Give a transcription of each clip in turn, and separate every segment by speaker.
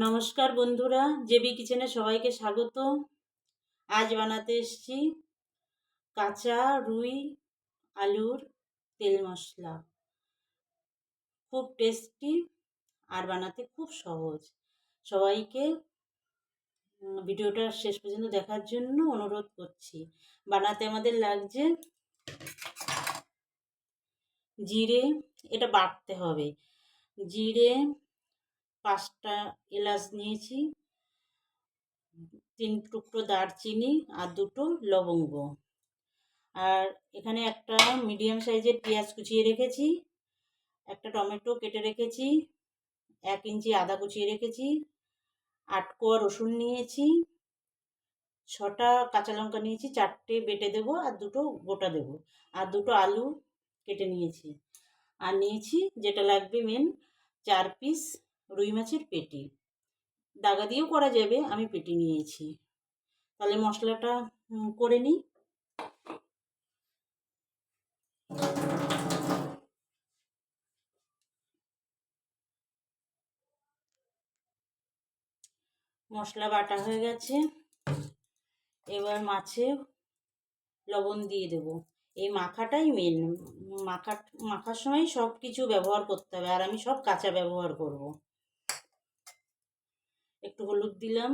Speaker 1: নমস্কার বন্ধুরা, জেবি কিচেনে সবাইকে স্বাগত। আজ বানাতে এসেছি কাঁচা রুই আলুর তেল মশলা। খুব টেস্টি আর বানাতে খুব সহজ। সবাইকে ভিডিওটা শেষ পর্যন্ত দেখার জন্য অনুরোধ করছি। বানাতে আমাদের লাগছে জিরে, এটা বাটতে হবে। জিরে 5টা এলাচ নিয়েছি, 3 টুকরো দারচিনি আর 2টো লবঙ্গ। আর এখানে একটা মিডিয়াম সাইজের পেঁয়াজ কুচিয়ে রেখেছি, একটা টমেটো কেটে রেখেছি, 1 ইঞ্চি আদা কুচিয়ে রেখেছি, 8 কোয়া রসুন নিয়েছি, 6টা কাঁচা লঙ্কা নিয়েছি, 4টে বেটে দেবো আর 2টো গোটা দেবো, আর 2টো আলু কেটে নিয়েছি। আর নিয়েছি যেটা লাগবে মেন 4 পিস রুই মাছের পেটি। দাগা দিয়েও করা যাবে, আমি পেটি নিয়েছি। তাহলে মশলাটা করে নিই। মশলা বাটা হয়ে গেছে, এবার মাছে লবণ দিয়ে দেবো। এই মাখাটাই মেন, মাখার সময় সব কিছু ব্যবহার করতে হবে, আর আমি সব কাঁচা ব্যবহার করব। একটু হলুদ দিলাম,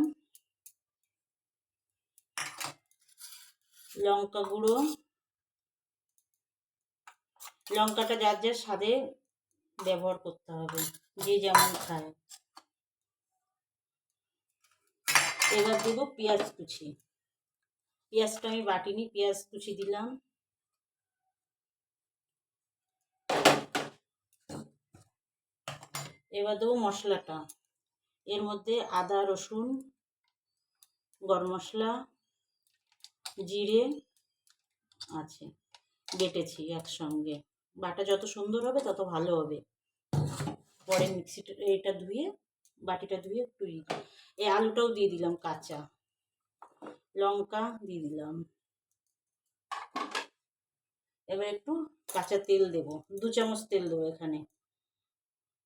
Speaker 1: লঙ্কা গুঁড়ো, লঙ্কাটা যার যার স্বাদে ব্যবহার করতে হবে, যে যেমন খায়। এবার দেবো পেঁয়াজ কুচি। পেঁয়াজটা আমি বাটিনি, পেঁয়াজ কুচি দিলাম। এবার দেবো মশলাটা। এর মধ্যে আদা রসুন, গরম মশলা, জিরে আছে, বেটেছি একসঙ্গে। বাটা যত সুন্দর হবে তত ভালো হবে। পরে মিক্সিটা এটা ধুয়ে, বাটিটা ধুয়ে একটু এই আলুটাও দিয়ে দিলাম কাঁচা, লঙ্কা দিয়ে দিলাম। এবার একটু কাঁচা তেল দেব, 2 চামচ তেল দেবো এখানে,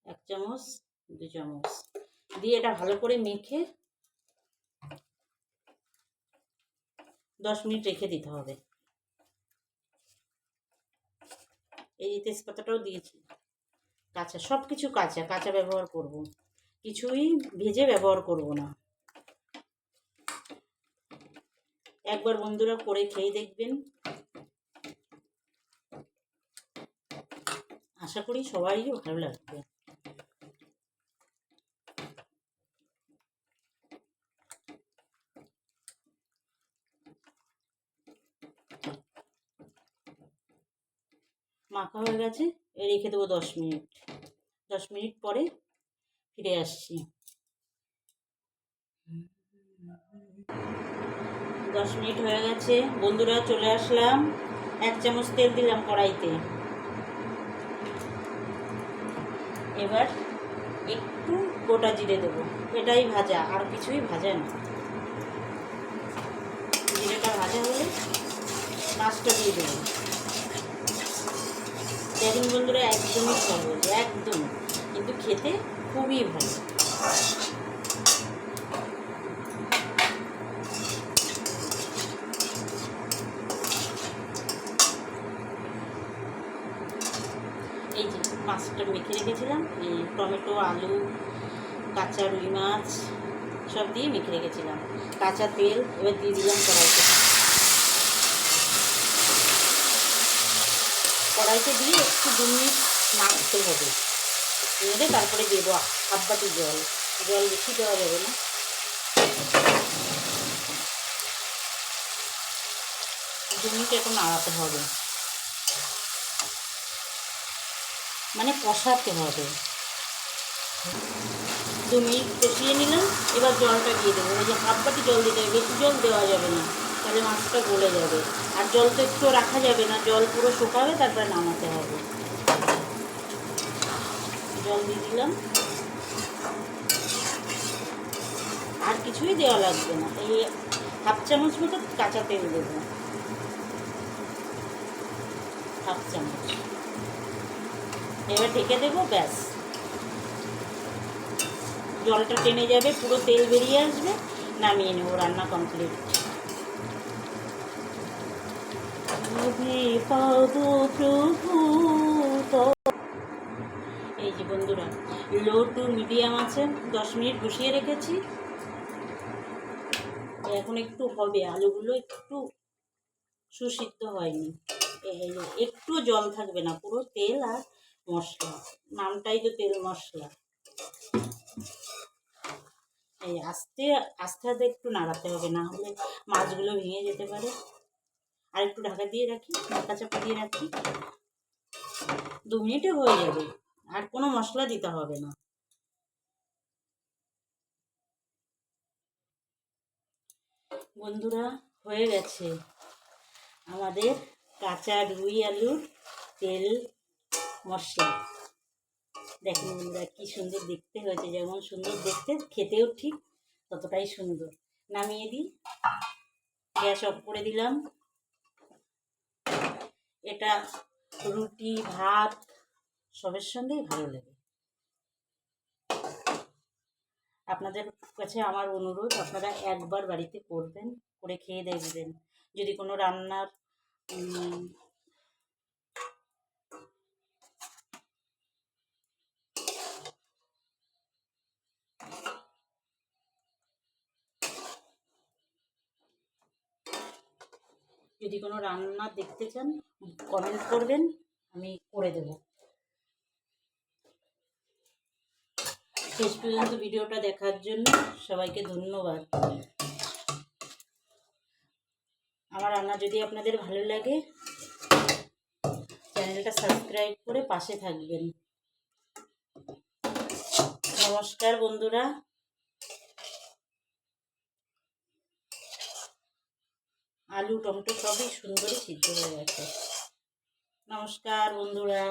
Speaker 1: 1 চামচ 2 চামচ দিয়ে এটা ভালো করে মেখে 10 মিনিট রেখে দিতে হবে। এই তেজপাতাটাও দিয়েছি কাঁচা, সব কিছু কাঁচা কাঁচা ব্যবহার করব, কিছুই ভেজে ব্যবহার করব না। একবার বন্ধুরা করে খেয়ে দেখবেন, আশা করি সবারই ভালো লাগবে। মাখা হয়ে গেছে, রেখে দেবো 10 মিনিট। 10 মিনিট পরে ফিরে আসছি। 10 মিনিট হয়ে গেছে বন্ধুরা, চলে আসলাম। 1 চামচ তেল দিলাম কড়াইতে। এবার একটু গোটা জিরে দেবো, এটাই ভাজা, আর কিছুই ভাজা না। জিরেটা ভাজা হলে মাছটা দিয়ে দেবো। দেখুন বন্ধুরা, একদমই সহজ, একদম, কিন্তু খেতে খুবই ভালো। এই যে মাছটা মেখে রেখেছিলাম, টমেটো, আলু, কাঁচা রুই মাছ সব দিয়ে মেখে রেখেছিলাম, কাঁচা তেল এবার দিয়ে দিলাম কড়াইতে। কড়াইতে দিয়ে একটু 2 মিনিট নাড়তে হবে, নেড়ে তারপরে দেবো 1/2 বাটি জল। জল বেশি দেওয়া যাবে না। 2 মিনিট একটু নাড়াতে হবে, মানে কষাতে হবে। 2 মিনিট কষিয়ে নিলাম, এবার জলটা দিয়ে দেবো। ওই যে 1/2 বাটি জল দিতে হবে, বেশি জল দেওয়া যাবে না, তাহলে মাছটা গলে যাবে। আর জল তো একটু রাখা যাবে না, জল পুরো শুকাবে, তারপরে নামাতে হবে। জল দিয়ে দিলাম, আর কিছুই দেওয়া লাগবে না। এই 1/2 চামচ মতো কাঁচা তেল দেবো, 1/2 চামচ। এবার ঢেকে দেবো, ব্যাস জলটা টেনে যাবে, পুরো তেল বেরিয়ে আসবে, নামিয়ে নেবো, রান্না কমপ্লিট। এই যে বন্ধুরা, লো টু মিডিয়াম আছে, 10 মিনিট বসিয়ে রেখেছি। এখন একটু হবে, আলুগুলো একটু সুসিদ্ধ হয়নি, একটু জল থাকবে না, পুরো তেল আর মশলা, নামটাই তো তেল মশলা। এই আস্তে আস্তে আস্তে একটু নাড়াতে হবে, না হলে মাছগুলো ভেঙে যেতে পারে। আর একটু ঢাকা দিয়ে রাখি, ঢাকা চাপা দিয়ে রাখি, 2 মিনিটে হয়ে যাবে, আর কোনো মশলা দিতে হবে না। বন্ধুরা, হয়ে গেছে আমাদের কাঁচা রুই আলুর তেল মশলা। দেখুন বন্ধুরা, কি সুন্দর দেখতে হয়েছে, যেমন সুন্দর দেখতে, খেতেও ঠিক ততটাই সুন্দর। নামিয়ে দিই, গ্যাস অফ করে দিলাম। এটা রুটি, ভাত সবের সঙ্গেই ভালো লাগে। আপনাদের কাছে আমার অনুরোধ, আপনারা একবার বাড়িতে করবেন, করে খেয়ে দেখবেন। যদি কোনো রান্নার যদি কোনো রান্না দেখতে চান, কমেন্ট করবেন, আমি করে দেব। শেষ পর্যন্ত ভিডিওটা দেখার জন্য সবাইকে ধন্যবাদ। আমার রান্না যদি আপনাদের ভালো লাগে, চ্যানেলটা সাবস্ক্রাইব করে পাশে থাকবেন। নমস্কার বন্ধুরা। আলু টমেটো সবই সুন্দরই সিদ্ধ হয়ে গেছে। নমস্কার বন্ধুরা,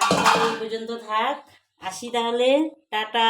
Speaker 1: আজকে এই পর্যন্ত থাক, আসি তাহলে, টাটা।